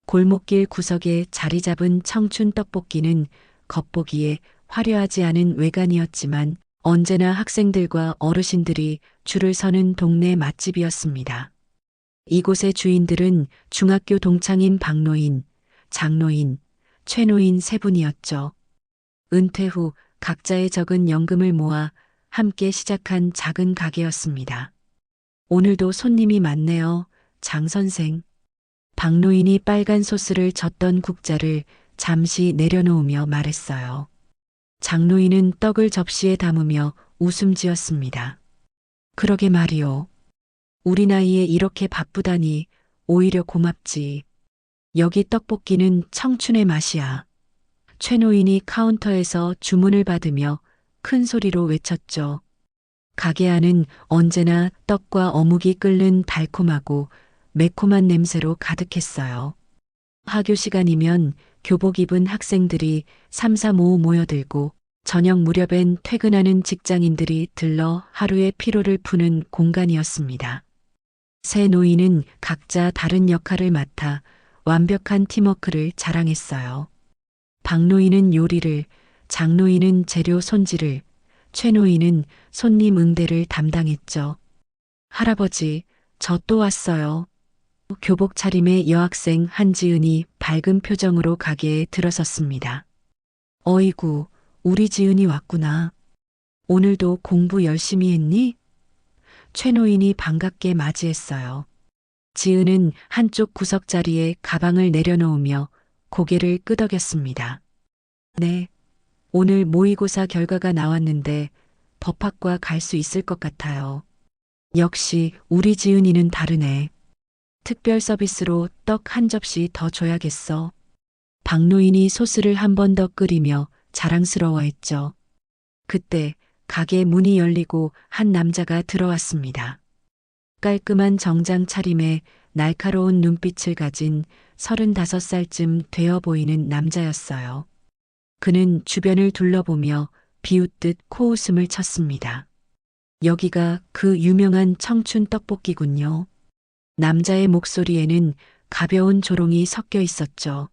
골목길 구석에 자리 잡은 청춘 떡볶이는 겉보기에 화려하지 않은 외관이었지만 언제나 학생들과 어르신들이 줄을 서는 동네 맛집이었습니다. 이곳의 주인들은 중학교 동창인 박노인, 장노인, 최노인 세 분이었죠. 은퇴 후 각자의 적은 연금을 모아 함께 시작한 작은 가게였습니다. 오늘도 손님이 많네요, 장 선생. 박노인이 빨간 소스를 젓던 국자를 잠시 내려놓으며 말했어요. 장노인은 떡을 접시에 담으며 웃음 지었습니다. 그러게 말이오. 우리 나이에 이렇게 바쁘다니 오히려 고맙지. 여기 떡볶이는 청춘의 맛이야. 최노인이 카운터에서 주문을 받으며 큰 소리로 외쳤죠. 가게 안은 언제나 떡과 어묵이 끓는 달콤하고 매콤한 냄새로 가득했어요. 학교 시간이면 교복 입은 학생들이 삼삼오오 모여들고 저녁 무렵엔 퇴근하는 직장인들이 들러 하루의 피로를 푸는 공간이었습니다. 세 노인은 각자 다른 역할을 맡아 완벽한 팀워크를 자랑했어요. 박노인은 요리를, 장노인은 재료 손질을, 최노인은 손님 응대를 담당했죠. 할아버지, 저 또 왔어요. 교복 차림의 여학생 한지은이 밝은 표정으로 가게에 들어섰습니다. 어이구, 우리 지은이 왔구나. 오늘도 공부 열심히 했니? 최노인이 반갑게 맞이했어요. 지은은 한쪽 구석자리에 가방을 내려놓으며 고개를 끄덕였습니다. 네, 오늘 모의고사 결과가 나왔는데 법학과 갈 수 있을 것 같아요. 역시 우리 지은이는 다르네. 특별 서비스로 떡 한 접시 더 줘야겠어. 박노인이 소스를 한 번 더 끓이며 자랑스러워했죠. 그때 가게 문이 열리고 한 남자가 들어왔습니다. 깔끔한 정장 차림에 날카로운 눈빛을 가진 35살쯤 되어 보이는 남자였어요. 그는 주변을 둘러보며 비웃듯 코웃음을 쳤습니다. 여기가 그 유명한 청춘 떡볶이군요. 남자의 목소리에는 가벼운 조롱이 섞여 있었죠.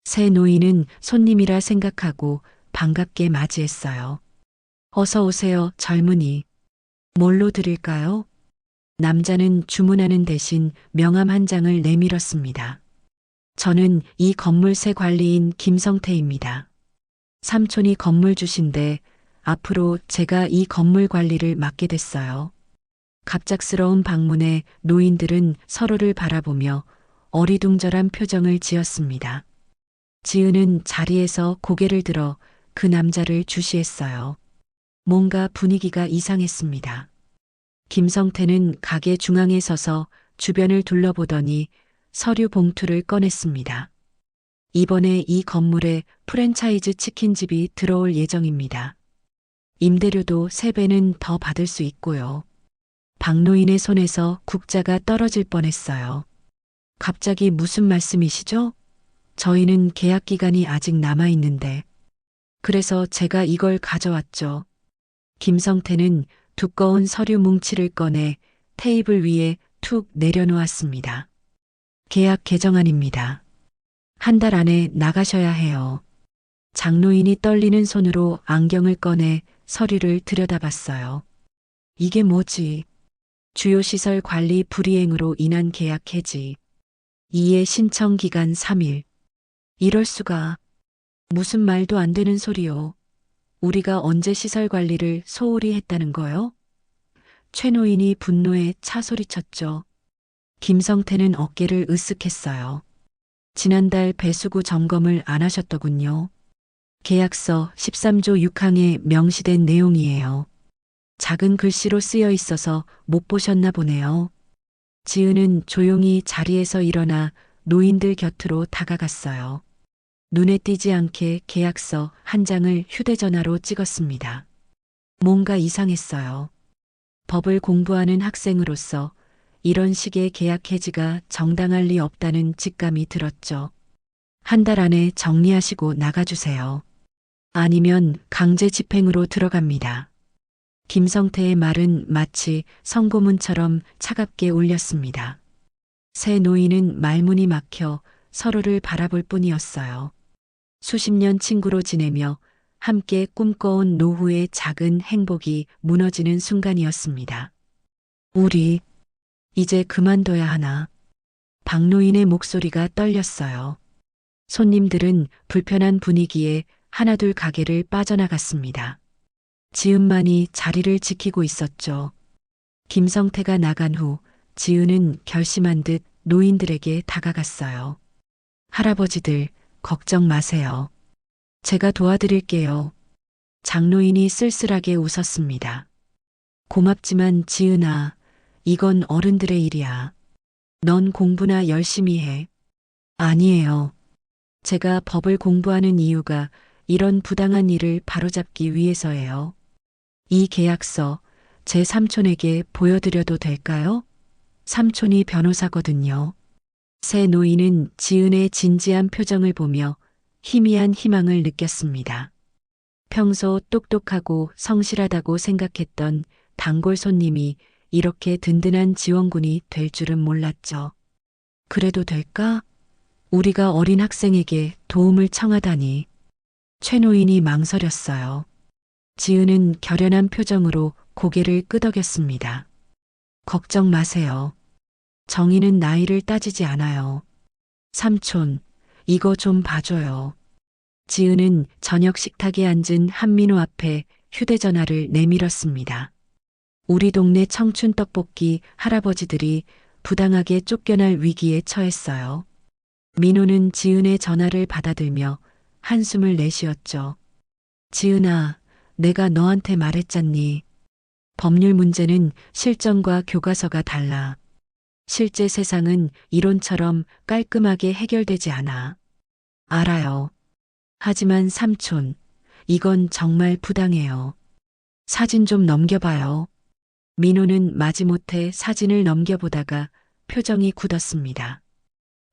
새 노인은 손님이라 생각하고 반갑게 맞이했어요. 어서 오세요, 젊은이. 뭘로 드릴까요? 남자는 주문하는 대신 명함 한 장을 내밀었습니다. 저는 이 건물세 관리인 김성태입니다. 삼촌이 건물 주신데 앞으로 제가 이 건물 관리를 맡게 됐어요. 갑작스러운 방문에 노인들은 서로를 바라보며 어리둥절한 표정을 지었습니다. 지은은 자리에서 고개를 들어 그 남자를 주시했어요. 뭔가 분위기가 이상했습니다. 김성태는 가게 중앙에 서서 주변을 둘러보더니 서류 봉투를 꺼냈습니다. 이번에 이 건물에 프랜차이즈 치킨집이 들어올 예정입니다. 임대료도 3배는 더 받을 수 있고요. 박노인의 손에서 국자가 떨어질 뻔했어요. 갑자기 무슨 말씀이시죠? 저희는 계약 기간이 아직 남아 있는데. 그래서 제가 이걸 가져왔죠. 김성태는 두꺼운 서류 뭉치를 꺼내 테이블 위에 툭 내려놓았습니다. 계약 개정안입니다. 한 달 안에 나가셔야 해요. 장노인이 떨리는 손으로 안경을 꺼내 서류를 들여다봤어요. 이게 뭐지? 주요시설 관리 불이행으로 인한 계약 해지. 이에 신청 기간 3일. 이럴 수가. 무슨 말도 안 되는 소리요. 우리가 언제 시설 관리를 소홀히 했다는 거요? 최노인이 분노에 차 소리쳤죠. 김성태는 어깨를 으쓱했어요. 지난달 배수구 점검을 안 하셨더군요. 계약서 13조 6항에 명시된 내용이에요. 작은 글씨로 쓰여 있어서 못 보셨나 보네요. 지은은 조용히 자리에서 일어나 노인들 곁으로 다가갔어요. 눈에 띄지 않게 계약서 한 장을 휴대전화로 찍었습니다. 뭔가 이상했어요. 법을 공부하는 학생으로서 이런 식의 계약 해지가 정당할 리 없다는 직감이 들었죠. 한 달 안에 정리하시고 나가주세요. 아니면 강제 집행으로 들어갑니다. 김성태의 말은 마치 성고문처럼 차갑게 울렸습니다. 새 노인은 말문이 막혀 서로를 바라볼 뿐이었어요. 수십 년 친구로 지내며 함께 꿈꿔온 노후의 작은 행복이 무너지는 순간이었습니다. 우리 이제 그만둬야 하나? 박노인의 목소리가 떨렸어요. 손님들은 불편한 분위기에 하나둘 가게를 빠져나갔습니다. 지은만이 자리를 지키고 있었죠. 김성태가 나간 후 지은은 결심한 듯 노인들에게 다가갔어요. 할아버지들, 걱정 마세요. 제가 도와드릴게요. 장노인이 쓸쓸하게 웃었습니다. 고맙지만 지은아, 이건 어른들의 일이야. 넌 공부나 열심히 해. 아니에요. 제가 법을 공부하는 이유가 이런 부당한 일을 바로잡기 위해서예요. 이 계약서 제 삼촌에게 보여드려도 될까요? 삼촌이 변호사거든요. 새 노인은 지은의 진지한 표정을 보며 희미한 희망을 느꼈습니다. 평소 똑똑하고 성실하다고 생각했던 단골 손님이 이렇게 든든한 지원군이 될 줄은 몰랐죠. 그래도 될까? 우리가 어린 학생에게 도움을 청하다니. 최 노인이 망설였어요. 지은은 결연한 표정으로 고개를 끄덕였습니다. 걱정 마세요. 정의는 나이를 따지지 않아요. 삼촌, 이거 좀 봐줘요. 지은은 저녁 식탁에 앉은 한민호 앞에 휴대전화를 내밀었습니다. 우리 동네 청춘 떡볶이 할아버지들이 부당하게 쫓겨날 위기에 처했어요. 민호는 지은의 전화를 받아들며 한숨을 내쉬었죠. 지은아, 내가 너한테 말했잖니. 법률 문제는 실전과 교과서가 달라. 실제 세상은 이론처럼 깔끔하게 해결되지 않아. 알아요. 하지만 삼촌, 이건 정말 부당해요. 사진 좀 넘겨봐요. 민호는 마지못해 사진을 넘겨보다가 표정이 굳었습니다.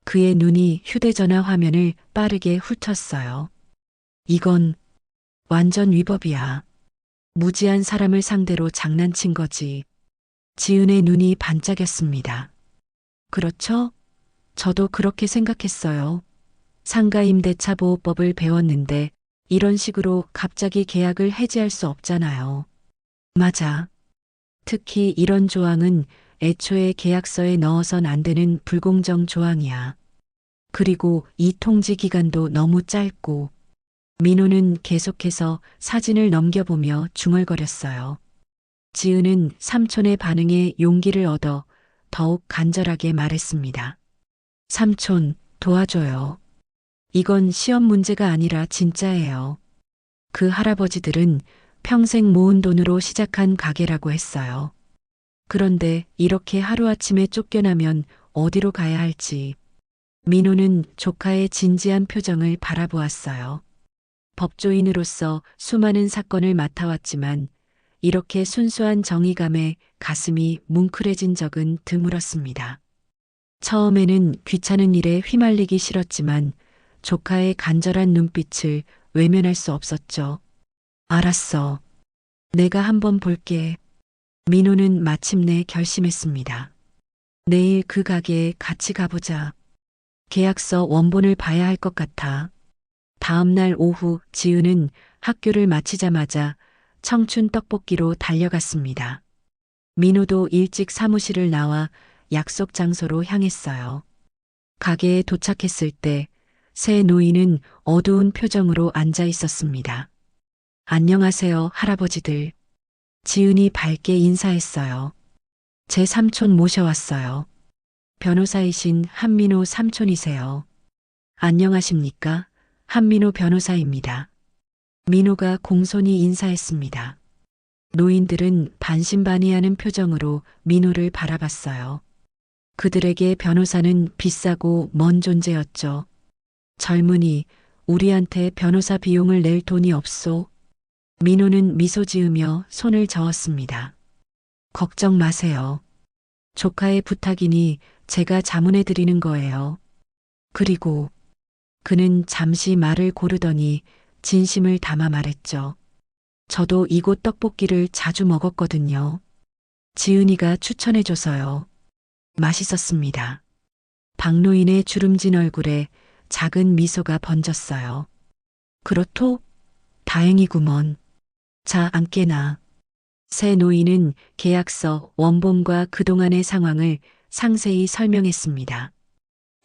그의 눈이 휴대전화 화면을 빠르게 훑었어요. 이건 완전 위법이야. 무지한 사람을 상대로 장난친 거지. 지은의 눈이 반짝였습니다. 그렇죠? 저도 그렇게 생각했어요. 상가임대차 보호법을 배웠는데 이런 식으로 갑자기 계약을 해지할 수 없잖아요. 맞아. 특히 이런 조항은 애초에 계약서에 넣어선 안 되는 불공정 조항이야. 그리고 이 통지 기간도 너무 짧고. 민호는 계속해서 사진을 넘겨보며 중얼거렸어요. 지은은 삼촌의 반응에 용기를 얻어 더욱 간절하게 말했습니다. 삼촌, 도와줘요. 이건 시험 문제가 아니라 진짜예요. 그 할아버지들은 평생 모은 돈으로 시작한 가게라고 했어요. 그런데 이렇게 하루아침에 쫓겨나면 어디로 가야 할지. 민호는 조카의 진지한 표정을 바라보았어요. 법조인으로서 수많은 사건을 맡아왔지만 이렇게 순수한 정의감에 가슴이 뭉클해진 적은 드물었습니다. 처음에는 귀찮은 일에 휘말리기 싫었지만 조카의 간절한 눈빛을 외면할 수 없었죠. 알았어. 내가 한번 볼게. 민호는 마침내 결심했습니다. 내일 그 가게에 같이 가보자. 계약서 원본을 봐야 할 것 같아. 다음 날 오후 지은은 학교를 마치자마자 청춘 떡볶이로 달려갔습니다. 민호도 일찍 사무실을 나와 약속 장소로 향했어요. 가게에 도착했을 때 새 노인은 어두운 표정으로 앉아 있었습니다. 안녕하세요, 할아버지들. 지은이 밝게 인사했어요. 제 삼촌 모셔왔어요. 변호사이신 한민호 삼촌이세요. 안녕하십니까? 한민호 변호사입니다. 민호가 공손히 인사했습니다. 노인들은 반신반의하는 표정으로 민호를 바라봤어요. 그들에게 변호사는 비싸고 먼 존재였죠. 젊은이, 우리한테 변호사 비용을 낼 돈이 없소. 민호는 미소 지으며 손을 저었습니다. 걱정 마세요. 조카의 부탁이니 제가 자문해 드리는 거예요. 그리고 그는 잠시 말을 고르더니 진심을 담아 말했죠. 저도 이곳 떡볶이를 자주 먹었거든요. 지은이가 추천해줘서요. 맛있었습니다. 박노인의 주름진 얼굴에 작은 미소가 번졌어요. 그렇소? 다행이구먼. 자, 앉게나. 새 노인은 계약서 원본과 그동안의 상황을 상세히 설명했습니다.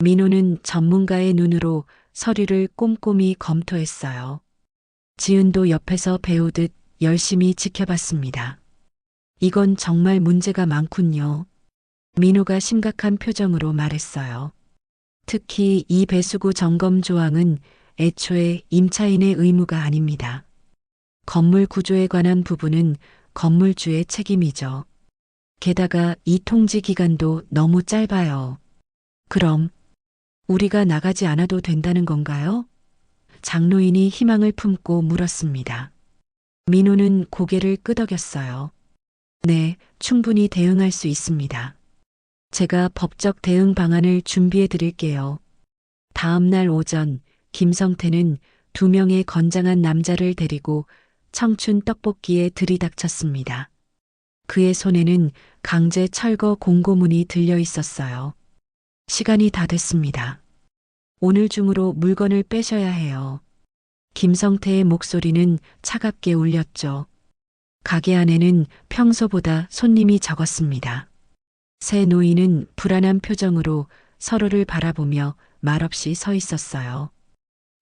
민호는 전문가의 눈으로 서류를 꼼꼼히 검토했어요. 지은도 옆에서 배우듯 열심히 지켜봤습니다. 이건 정말 문제가 많군요. 민호가 심각한 표정으로 말했어요. 특히 이 배수구 점검 조항은 애초에 임차인의 의무가 아닙니다. 건물 구조에 관한 부분은 건물주의 책임이죠. 게다가 이 통지 기간도 너무 짧아요. 그럼 우리가 나가지 않아도 된다는 건가요? 장로인이 희망을 품고 물었습니다. 민호는 고개를 끄덕였어요. 네, 충분히 대응할 수 있습니다. 제가 법적 대응 방안을 준비해 드릴게요. 다음 날 오전 김성태는 2명의 건장한 남자를 데리고 청춘 떡볶이에 들이닥쳤습니다. 그의 손에는 강제 철거 공고문이 들려 있었어요. 시간이 다 됐습니다. 오늘 중으로 물건을 빼셔야 해요. 김성태의 목소리는 차갑게 울렸죠. 가게 안에는 평소보다 손님이 적었습니다. 새 노인은 불안한 표정으로 서로를 바라보며 말없이 서 있었어요.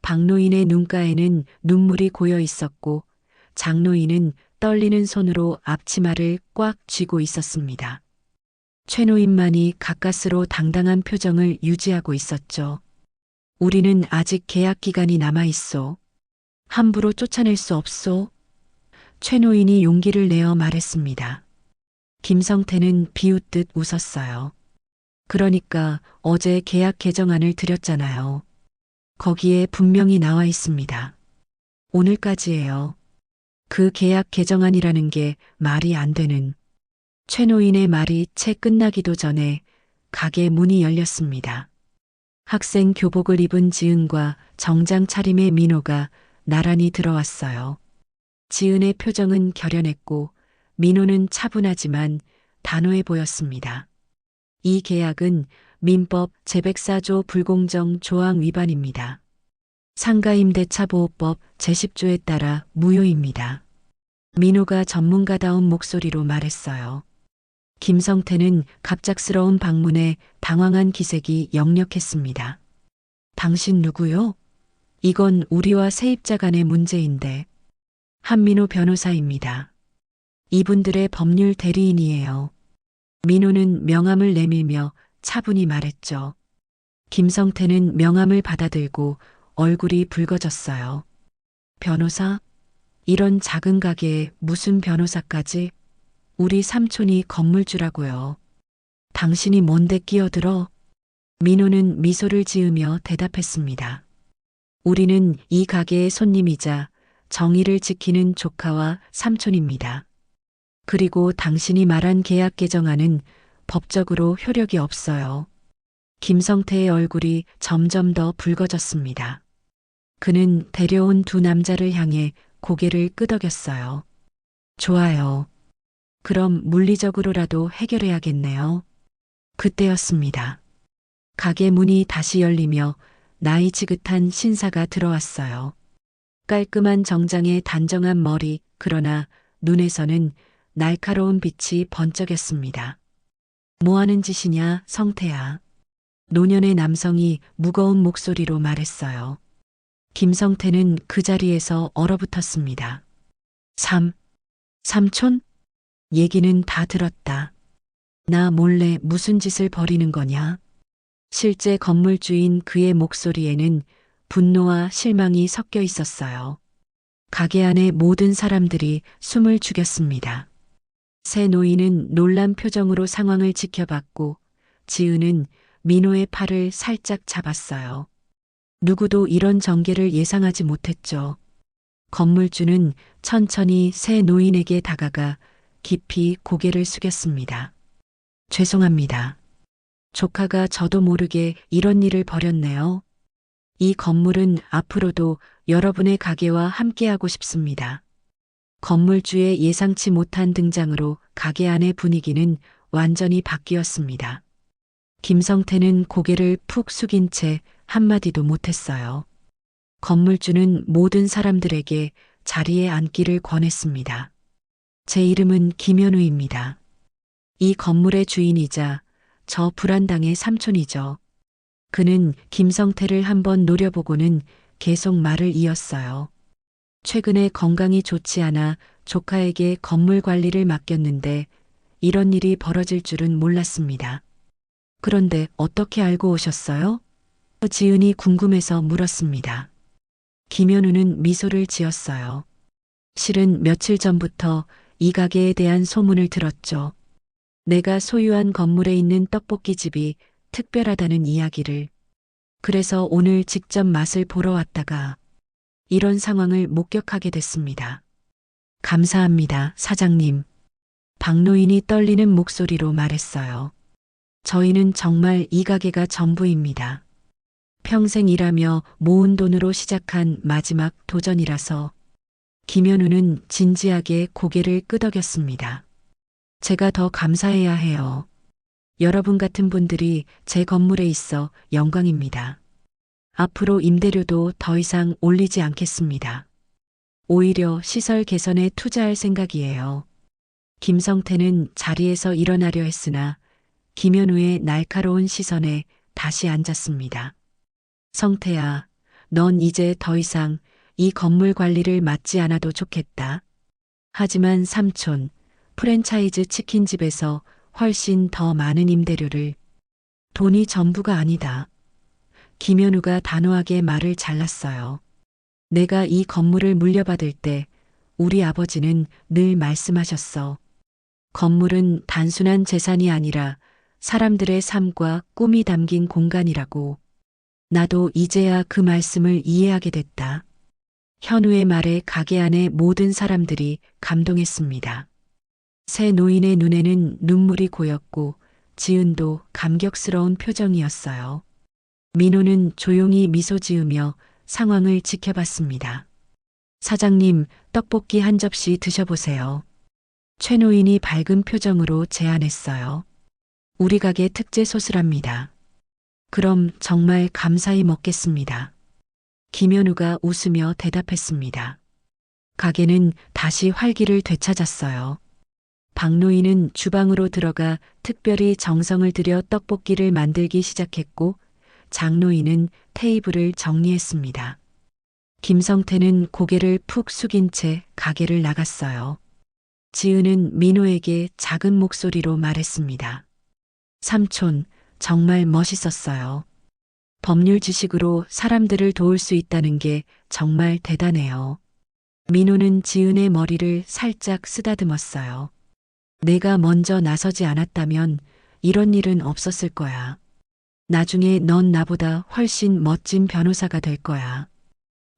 박노인의 눈가에는 눈물이 고여 있었고 장노인은 떨리는 손으로 앞치마를 꽉 쥐고 있었습니다. 최 노인만이 가까스로 당당한 표정을 유지하고 있었죠. 우리는 아직 계약 기간이 남아 있소. 함부로 쫓아낼 수 없소. 최 노인이 용기를 내어 말했습니다. 김성태는 비웃듯 웃었어요. 그러니까 어제 계약 개정안을 드렸잖아요. 거기에 분명히 나와 있습니다. 오늘까지예요. 그 계약 개정안이라는 게 말이 안 되는. 최 노인의 말이 채 끝나기도 전에 가게 문이 열렸습니다. 학생 교복을 입은 지은과 정장 차림의 민호가 나란히 들어왔어요. 지은의 표정은 결연했고 민호는 차분하지만 단호해 보였습니다. 이 계약은 민법 제104조 불공정 조항 위반입니다. 상가임대차보호법 제10조에 따라 무효입니다. 민호가 전문가다운 목소리로 말했어요. 김성태는 갑작스러운 방문에 당황한 기색이 역력했습니다. 당신 누구요? 이건 우리와 세입자 간의 문제인데. 한민호 변호사입니다. 이분들의 법률 대리인이에요. 민호는 명함을 내밀며 차분히 말했죠. 김성태는 명함을 받아들고 얼굴이 붉어졌어요. 변호사? 이런 작은 가게에 무슨 변호사까지? 우리 삼촌이 건물주라고요. 당신이 뭔데 끼어들어? 민호는 미소를 지으며 대답했습니다. 우리는 이 가게의 손님이자 정의를 지키는 조카와 삼촌입니다. 그리고 당신이 말한 계약 개정안은 법적으로 효력이 없어요. 김성태의 얼굴이 점점 더 붉어졌습니다. 그는 데려온 2 남자를 향해 고개를 끄덕였어요. 좋아요. 그럼 물리적으로라도 해결해야겠네요. 그때였습니다. 가게 문이 다시 열리며 나이 지긋한 신사가 들어왔어요. 깔끔한 정장에 단정한 머리, 그러나 눈에서는 날카로운 빛이 번쩍였습니다. 뭐 하는 짓이냐, 성태야. 노년의 남성이 무거운 목소리로 말했어요. 김성태는 그 자리에서 얼어붙었습니다. 삼촌? 얘기는 다 들었다. 나 몰래 무슨 짓을 벌이는 거냐? 실제 건물주인 그의 목소리에는 분노와 실망이 섞여 있었어요. 가게 안의 모든 사람들이 숨을 죽였습니다. 새 노인은 놀란 표정으로 상황을 지켜봤고 지은은 민호의 팔을 살짝 잡았어요. 누구도 이런 전개를 예상하지 못했죠. 건물주는 천천히 새 노인에게 다가가 깊이 고개를 숙였습니다. 죄송합니다. 조카가 저도 모르게 이런 일을 벌였네요. 이 건물은 앞으로도 여러분의 가게와 함께하고 싶습니다. 건물주의 예상치 못한 등장으로 가게 안의 분위기는 완전히 바뀌었습니다. 김성태는 고개를 푹 숙인 채 한마디도 못했어요. 건물주는 모든 사람들에게 자리에 앉기를 권했습니다. 제 이름은 김현우입니다. 이 건물의 주인이자 저 불안당의 삼촌이죠. 그는 김성태를 한번 노려보고는 계속 말을 이었어요. 최근에 건강이 좋지 않아 조카에게 건물 관리를 맡겼는데 이런 일이 벌어질 줄은 몰랐습니다. 그런데 어떻게 알고 오셨어요? 지은이 궁금해서 물었습니다. 김현우는 미소를 지었어요. 실은 며칠 전부터 이 가게에 대한 소문을 들었죠. 내가 소유한 건물에 있는 떡볶이 집이 특별하다는 이야기를. 그래서 오늘 직접 맛을 보러 왔다가 이런 상황을 목격하게 됐습니다. 감사합니다, 사장님. 박노인이 떨리는 목소리로 말했어요. 저희는 정말 이 가게가 전부입니다. 평생 일하며 모은 돈으로 시작한 마지막 도전이라서. 김현우는 진지하게 고개를 끄덕였습니다. 제가 더 감사해야 해요. 여러분 같은 분들이 제 건물에 있어 영광입니다. 앞으로 임대료도 더 이상 올리지 않겠습니다. 오히려 시설 개선에 투자할 생각이에요. 김성태는 자리에서 일어나려 했으나 김현우의 날카로운 시선에 다시 앉았습니다. 성태야, 넌 이제 더 이상 이 건물 관리를 맡지 않아도 좋겠다. 하지만 삼촌, 프랜차이즈 치킨집에서 훨씬 더 많은 임대료를. 돈이 전부가 아니다. 김현우가 단호하게 말을 잘랐어요. 내가 이 건물을 물려받을 때 우리 아버지는 늘 말씀하셨어. 건물은 단순한 재산이 아니라 사람들의 삶과 꿈이 담긴 공간이라고. 나도 이제야 그 말씀을 이해하게 됐다. 현우의 말에 가게 안의 모든 사람들이 감동했습니다. 새 노인의 눈에는 눈물이 고였고 지은도 감격스러운 표정이었어요. 민호는 조용히 미소 지으며 상황을 지켜봤습니다. 사장님, 떡볶이 한 접시 드셔보세요. 최 노인이 밝은 표정으로 제안했어요. 우리 가게 특제 소스랍니다. 그럼 정말 감사히 먹겠습니다. 김현우가 웃으며 대답했습니다. 가게는 다시 활기를 되찾았어요. 박노인은 주방으로 들어가 특별히 정성을 들여 떡볶이를 만들기 시작했고 장노인은 테이블을 정리했습니다. 김성태는 고개를 푹 숙인 채 가게를 나갔어요. 지은은 민호에게 작은 목소리로 말했습니다. 삼촌, 정말 멋있었어요. 법률 지식으로 사람들을 도울 수 있다는 게 정말 대단해요. 민호는 지은의 머리를 살짝 쓰다듬었어요. 내가 먼저 나서지 않았다면 이런 일은 없었을 거야. 나중에 넌 나보다 훨씬 멋진 변호사가 될 거야.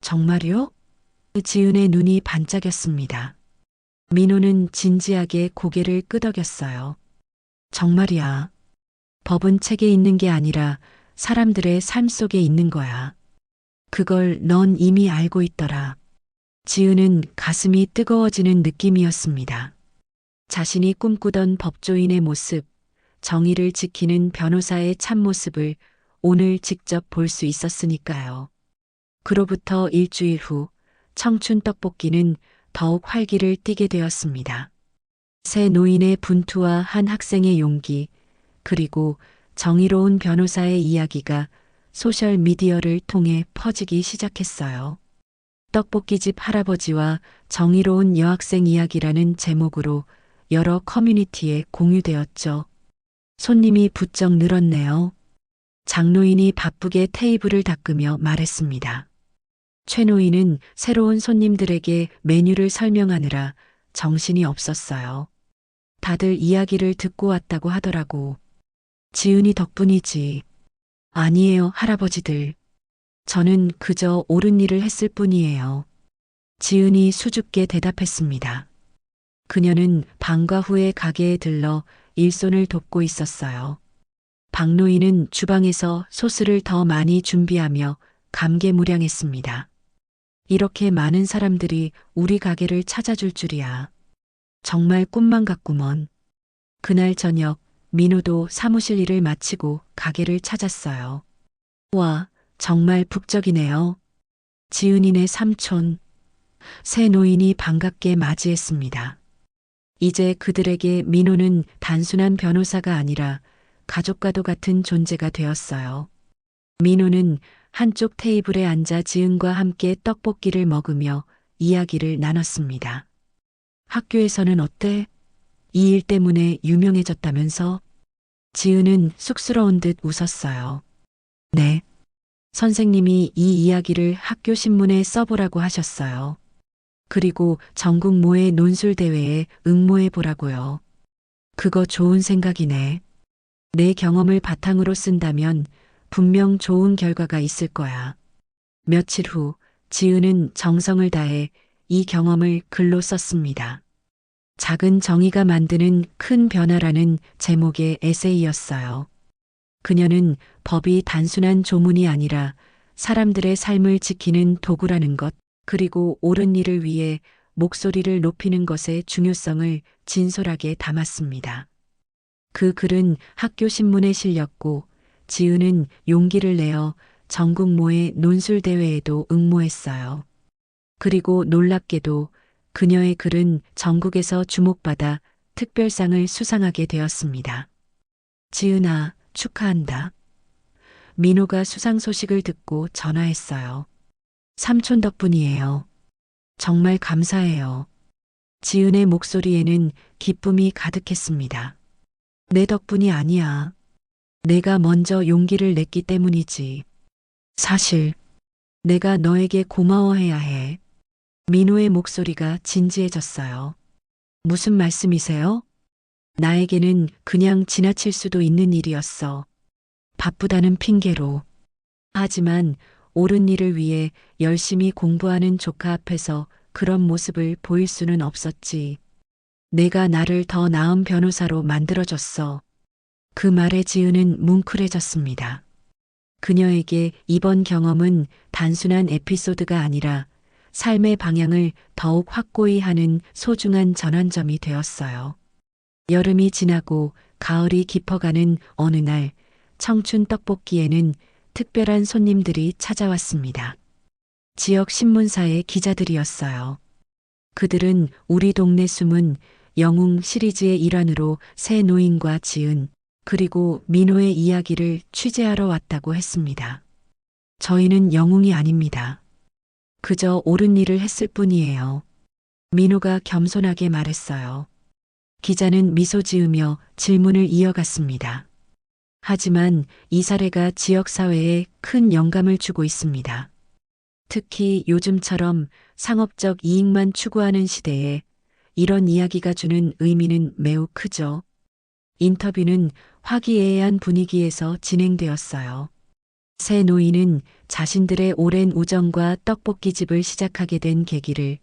정말요? 지은의 눈이 반짝였습니다. 민호는 진지하게 고개를 끄덕였어요. 정말이야. 법은 책에 있는 게 아니라 사람들의 삶 속에 있는 거야. 그걸 넌 이미 알고 있더라. 지은은 가슴이 뜨거워지는 느낌이었습니다. 자신이 꿈꾸던 법조인의 모습, 정의를 지키는 변호사의 참모습을 오늘 직접 볼 수 있었으니까요. 그로부터 일주일 후 청춘 떡볶이는 더욱 활기를 띠게 되었습니다. 새 노인의 분투와 한 학생의 용기, 그리고 정의로운 변호사의 이야기가 소셜 미디어를 통해 퍼지기 시작했어요. 떡볶이집 할아버지와 정의로운 여학생 이야기라는 제목으로 여러 커뮤니티에 공유되었죠. 손님이 부쩍 늘었네요. 장노인이 바쁘게 테이블을 닦으며 말했습니다. 최 노인은 새로운 손님들에게 메뉴를 설명하느라 정신이 없었어요. 다들 이야기를 듣고 왔다고 하더라고. 지은이 덕분이지. 아니에요, 할아버지들. 저는 그저 옳은 일을 했을 뿐이에요. 지은이 수줍게 대답했습니다. 그녀는 방과 후에 가게에 들러 일손을 돕고 있었어요. 박노인은 주방에서 소스를 더 많이 준비하며 감개무량했습니다. 이렇게 많은 사람들이 우리 가게를 찾아줄 줄이야. 정말 꿈만 같구먼. 그날 저녁 민호도 사무실 일을 마치고 가게를 찾았어요. 와, 정말 북적이네요. 지은이네 삼촌. 새 노인이 반갑게 맞이했습니다. 이제 그들에게 민호는 단순한 변호사가 아니라 가족과도 같은 존재가 되었어요. 민호는 한쪽 테이블에 앉아 지은과 함께 떡볶이를 먹으며 이야기를 나눴습니다. 학교에서는 어때? 이 일 때문에 유명해졌다면서? 지은은 쑥스러운 듯 웃었어요. 네. 선생님이 이 이야기를 학교 신문에 써보라고 하셨어요. 그리고 전국 모의 논술 대회에 응모해 보라고요. 그거 좋은 생각이네. 내 경험을 바탕으로 쓴다면 분명 좋은 결과가 있을 거야. 며칠 후 지은은 정성을 다해 이 경험을 글로 썼습니다. 작은 정의가 만드는 큰 변화라는 제목의 에세이였어요. 그녀는 법이 단순한 조문이 아니라 사람들의 삶을 지키는 도구라는 것, 그리고 옳은 일을 위해 목소리를 높이는 것의 중요성을 진솔하게 담았습니다. 그 글은 학교 신문에 실렸고 지은은 용기를 내어 전국 모의 논술 대회에도 응모했어요. 그리고 놀랍게도 그녀의 글은 전국에서 주목받아 특별상을 수상하게 되었습니다. 지은아, 축하한다. 민호가 수상 소식을 듣고 전화했어요. 삼촌 덕분이에요. 정말 감사해요. 지은의 목소리에는 기쁨이 가득했습니다. 내 덕분이 아니야. 내가 먼저 용기를 냈기 때문이지. 사실 내가 너에게 고마워해야 해. 민호의 목소리가 진지해졌어요. 무슨 말씀이세요? 나에게는 그냥 지나칠 수도 있는 일이었어. 바쁘다는 핑계로. 하지만 옳은 일을 위해 열심히 공부하는 조카 앞에서 그런 모습을 보일 수는 없었지. 내가 나를 더 나은 변호사로 만들어줬어. 그 말에 지은은 뭉클해졌습니다. 그녀에게 이번 경험은 단순한 에피소드가 아니라 삶의 방향을 더욱 확고히 하는 소중한 전환점이 되었어요. 여름이 지나고 가을이 깊어가는 어느 날 청춘 떡볶이에는 특별한 손님들이 찾아왔습니다. 지역 신문사의 기자들이었어요. 그들은 우리 동네 숨은 영웅 시리즈의 일환으로 새 노인과 지은, 그리고 민호의 이야기를 취재하러 왔다고 했습니다. 저희는 영웅이 아닙니다. 그저 옳은 일을 했을 뿐이에요. 민호가 겸손하게 말했어요. 기자는 미소 지으며 질문을 이어갔습니다. 하지만 이 사례가 지역사회에 큰 영감을 주고 있습니다. 특히 요즘처럼 상업적 이익만 추구하는 시대에 이런 이야기가 주는 의미는 매우 크죠. 인터뷰는 화기애애한 분위기에서 진행되었어요. 새 노인은 자신들의 오랜 우정과 떡볶이집을 시작하게 된 계기를,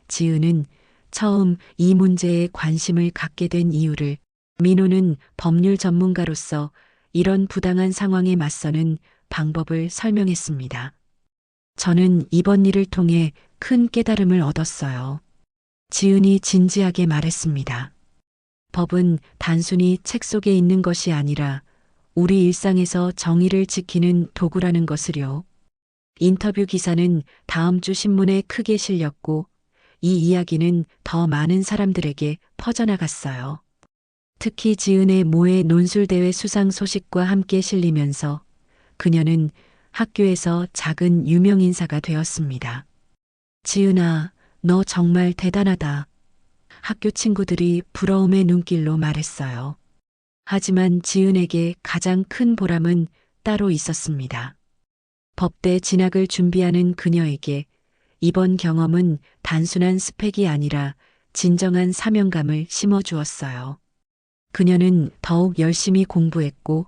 지은은 처음 이 문제에 관심을 갖게 된 이유를, 민호는 법률 전문가로서 이런 부당한 상황에 맞서는 방법을 설명했습니다. 저는 이번 일을 통해 큰 깨달음을 얻었어요. 지은이 진지하게 말했습니다. 법은 단순히 책 속에 있는 것이 아니라 우리 일상에서 정의를 지키는 도구라는 것을요. 인터뷰 기사는 다음 주 신문에 크게 실렸고 이 이야기는 더 많은 사람들에게 퍼져나갔어요. 특히 지은의 모의 논술대회 수상 소식과 함께 실리면서 그녀는 학교에서 작은 유명 인사가 되었습니다. 지은아, 너 정말 대단하다. 학교 친구들이 부러움의 눈길로 말했어요. 하지만 지은에게 가장 큰 보람은 따로 있었습니다. 법대 진학을 준비하는 그녀에게 이번 경험은 단순한 스펙이 아니라 진정한 사명감을 심어주었어요. 그녀는 더욱 열심히 공부했고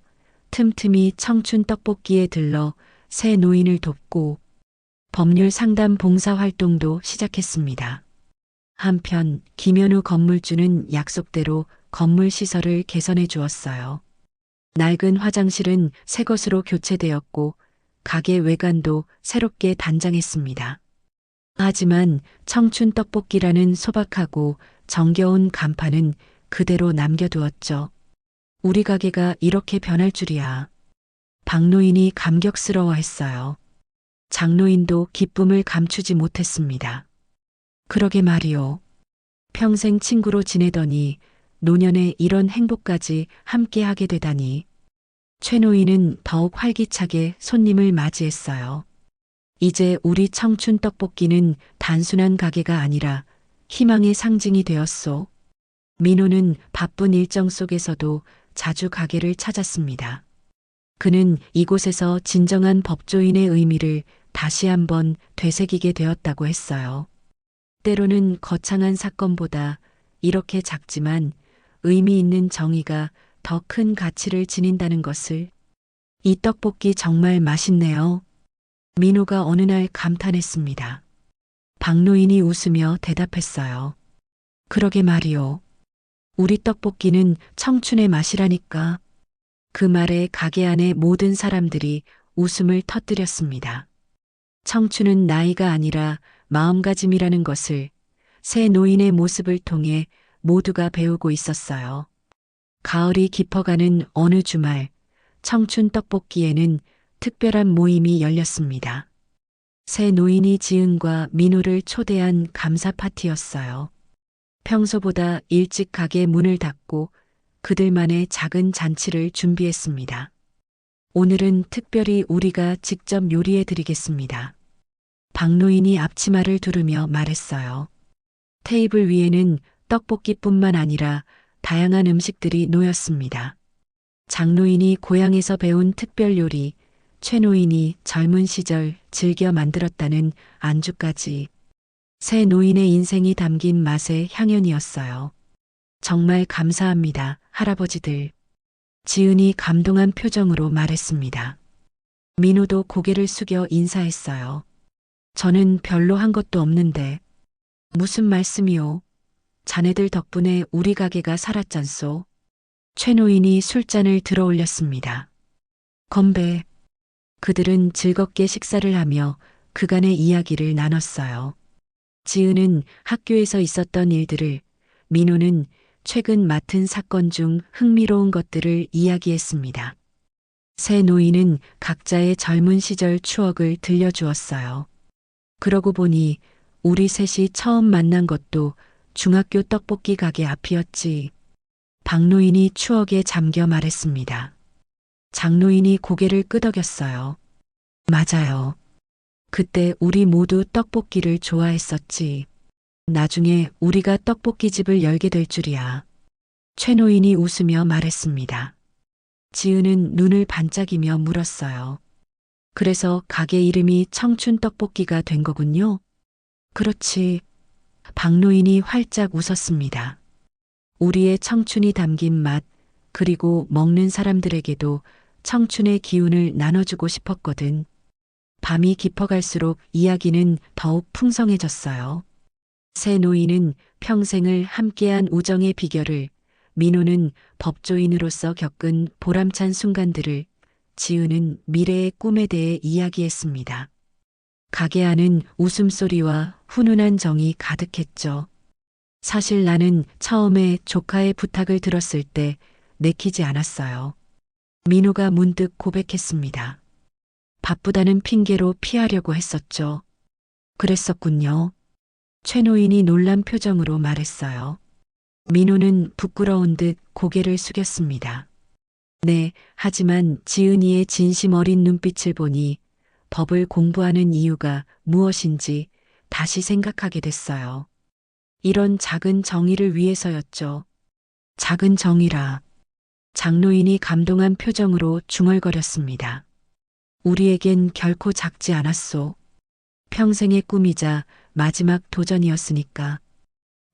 틈틈이 청춘 떡볶이에 들러 새 노인을 돕고 법률 상담 봉사 활동도 시작했습니다. 한편 김현우 건물주는 약속대로 건물 시설을 개선해 주었어요. 낡은 화장실은 새 것으로 교체되었고 가게 외관도 새롭게 단장했습니다. 하지만 청춘 떡볶이라는 소박하고 정겨운 간판은 그대로 남겨두었죠. 우리 가게가 이렇게 변할 줄이야. 박노인이 감격스러워했어요. 장노인도 기쁨을 감추지 못했습니다. 그러게 말이오. 평생 친구로 지내더니 노년에 이런 행복까지 함께하게 되다니. 최 노인은 더욱 활기차게 손님을 맞이했어요. 이제 우리 청춘 떡볶이는 단순한 가게가 아니라 희망의 상징이 되었소. 민호는 바쁜 일정 속에서도 자주 가게를 찾았습니다. 그는 이곳에서 진정한 법조인의 의미를 다시 한번 되새기게 되었다고 했어요. 때로는 거창한 사건보다 이렇게 작지만 의미 있는 정의가 더 큰 가치를 지닌다는 것을. 이 떡볶이 정말 맛있네요. 민호가 어느 날 감탄했습니다. 박노인이 웃으며 대답했어요. 그러게 말이오. 우리 떡볶이는 청춘의 맛이라니까. 그 말에 가게 안의 모든 사람들이 웃음을 터뜨렸습니다. 청춘은 나이가 아니라 마음가짐이라는 것을 새 노인의 모습을 통해 모두가 배우고 있었어요. 가을이 깊어가는 어느 주말, 청춘 떡볶이에는 특별한 모임이 열렸습니다. 새 노인이 지은과 민호를 초대한 감사 파티였어요. 평소보다 일찍 가게 문을 닫고 그들만의 작은 잔치를 준비했습니다. 오늘은 특별히 우리가 직접 요리해 드리겠습니다. 박노인이 앞치마를 두르며 말했어요. 테이블 위에는 떡볶이뿐만 아니라 다양한 음식들이 놓였습니다. 장노인이 고향에서 배운 특별 요리, 최 노인이 젊은 시절 즐겨 만들었다는 안주까지. 새 노인의 인생이 담긴 맛의 향연이었어요. 정말 감사합니다, 할아버지들. 지은이 감동한 표정으로 말했습니다. 민호도 고개를 숙여 인사했어요. 저는 별로 한 것도 없는데. 무슨 말씀이오? 자네들 덕분에 우리 가게가 살았잖소. 최 노인이 술잔을 들어 올렸습니다. 건배. 그들은 즐겁게 식사를 하며 그간의 이야기를 나눴어요. 지은은 학교에서 있었던 일들을, 민호는 최근 맡은 사건 중 흥미로운 것들을 이야기했습니다. 새 노인은 각자의 젊은 시절 추억을 들려주었어요. 그러고 보니 우리 셋이 처음 만난 것도 중학교 떡볶이 가게 앞이었지. 박노인이 추억에 잠겨 말했습니다. 장노인이 고개를 끄덕였어요. 맞아요. 그때 우리 모두 떡볶이를 좋아했었지. 나중에 우리가 떡볶이집을 열게 될 줄이야. 최 노인이 웃으며 말했습니다. 지은은 눈을 반짝이며 물었어요. 그래서 가게 이름이 청춘 떡볶이가 된 거군요. 그렇지. 박노인이 활짝 웃었습니다. 우리의 청춘이 담긴 맛, 그리고 먹는 사람들에게도 청춘의 기운을 나눠주고 싶었거든. 밤이 깊어갈수록 이야기는 더욱 풍성해졌어요. 새 노인은 평생을 함께한 우정의 비결을, 민호는 법조인으로서 겪은 보람찬 순간들을, 지은은 미래의 꿈에 대해 이야기했습니다. 가게 안은 웃음소리와 훈훈한 정이 가득했죠. 사실 나는 처음에 조카의 부탁을 들었을 때 내키지 않았어요. 민호가 문득 고백했습니다. 바쁘다는 핑계로 피하려고 했었죠. 그랬었군요. 최 노인이 놀란 표정으로 말했어요. 민호는 부끄러운 듯 고개를 숙였습니다. 네, 하지만 지은이의 진심 어린 눈빛을 보니 법을 공부하는 이유가 무엇인지 다시 생각하게 됐어요. 이런 작은 정의를 위해서였죠. 작은 정의라. 장노인이 감동한 표정으로 중얼거렸습니다. 우리에겐 결코 작지 않았소. 평생의 꿈이자 마지막 도전이었으니까.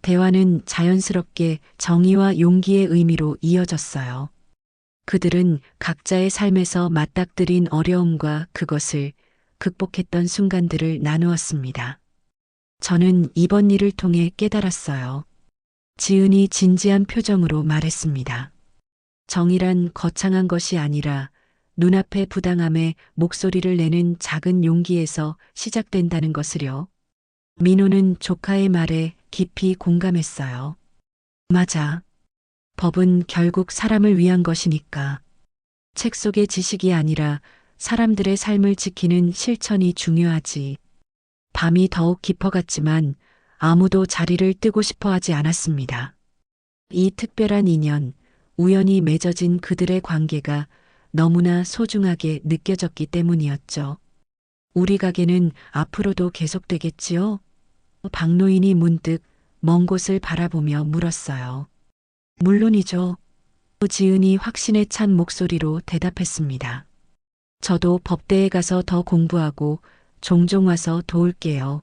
대화는 자연스럽게 정의와 용기의 의미로 이어졌어요. 그들은 각자의 삶에서 맞닥뜨린 어려움과 그것을 극복했던 순간들을 나누었습니다. 저는 이번 일을 통해 깨달았어요. 지은이 진지한 표정으로 말했습니다. 정의란 거창한 것이 아니라 눈앞의 부당함에 목소리를 내는 작은 용기에서 시작된다는 것을요. 민호는 조카의 말에 깊이 공감했어요. 맞아. 법은 결국 사람을 위한 것이니까. 책 속의 지식이 아니라 사람들의 삶을 지키는 실천이 중요하지. 밤이 더욱 깊어갔지만 아무도 자리를 뜨고 싶어 하지 않았습니다. 이 특별한 인연, 우연히 맺어진 그들의 관계가 너무나 소중하게 느껴졌기 때문이었죠. 우리 가게는 앞으로도 계속되겠지요? 박노인이 문득 먼 곳을 바라보며 물었어요. 물론이죠. 지은이 확신에 찬 목소리로 대답했습니다. 저도 법대에 가서 더 공부하고 종종 와서 도울게요.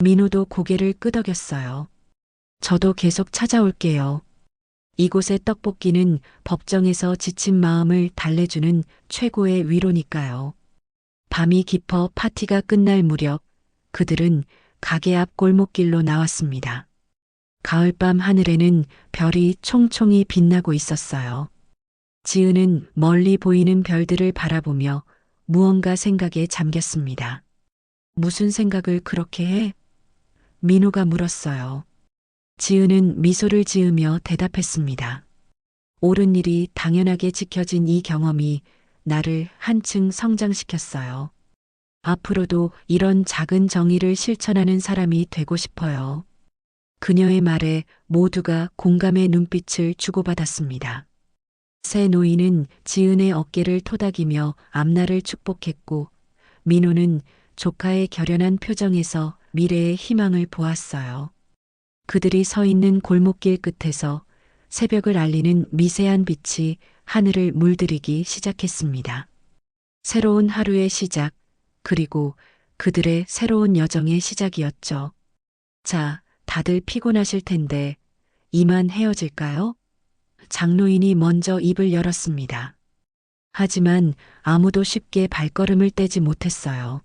민호도 고개를 끄덕였어요. 저도 계속 찾아올게요. 이곳의 떡볶이는 법정에서 지친 마음을 달래주는 최고의 위로니까요. 밤이 깊어 파티가 끝날 무렵 그들은 가게 앞 골목길로 나왔습니다. 가을밤 하늘에는 별이 총총히 빛나고 있었어요. 지은은 멀리 보이는 별들을 바라보며 무언가 생각에 잠겼습니다. 무슨 생각을 그렇게 해? 민호가 물었어요. 지은은 미소를 지으며 대답했습니다. 옳은 일이 당연하게 지켜진 이 경험이 나를 한층 성장시켰어요. 앞으로도 이런 작은 정의를 실천하는 사람이 되고 싶어요. 그녀의 말에 모두가 공감의 눈빛을 주고받았습니다. 새 노인은 지은의 어깨를 토닥이며 앞날을 축복했고 민호는 조카의 결연한 표정에서 미래의 희망을 보았어요. 그들이 서 있는 골목길 끝에서 새벽을 알리는 미세한 빛이 하늘을 물들이기 시작했습니다. 새로운 하루의 시작, 그리고 그들의 새로운 여정의 시작이었죠. 자, 다들 피곤하실 텐데 이만 헤어질까요? 장로인이 먼저 입을 열었습니다. 하지만 아무도 쉽게 발걸음을 떼지 못했어요.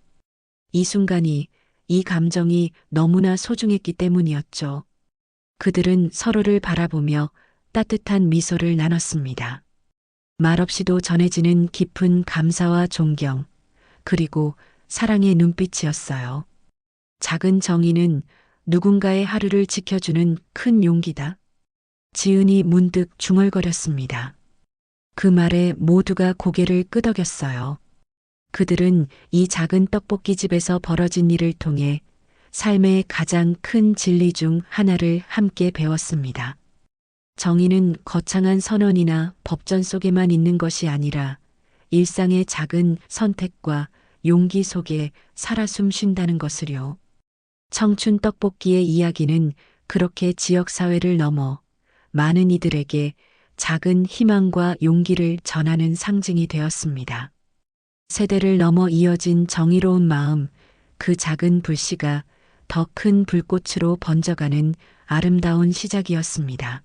이 순간이, 이 감정이 너무나 소중했기 때문이었죠. 그들은 서로를 바라보며 따뜻한 미소를 나눴습니다. 말없이도 전해지는 깊은 감사와 존경, 그리고 사랑의 눈빛이었어요. 작은 정의는 누군가의 하루를 지켜주는 큰 용기다. 지은이 문득 중얼거렸습니다. 그 말에 모두가 고개를 끄덕였어요. 그들은 이 작은 떡볶이 집에서 벌어진 일을 통해 삶의 가장 큰 진리 중 하나를 함께 배웠습니다. 정의는 거창한 선언이나 법전 속에만 있는 것이 아니라 일상의 작은 선택과 용기 속에 살아 숨쉰다는 것을요. 청춘 떡볶이의 이야기는 그렇게 지역사회를 넘어 많은 이들에게 작은 희망과 용기를 전하는 상징이 되었습니다. 세대를 넘어 이어진 정의로운 마음, 그 작은 불씨가 더 큰 불꽃으로 번져가는 아름다운 시작이었습니다.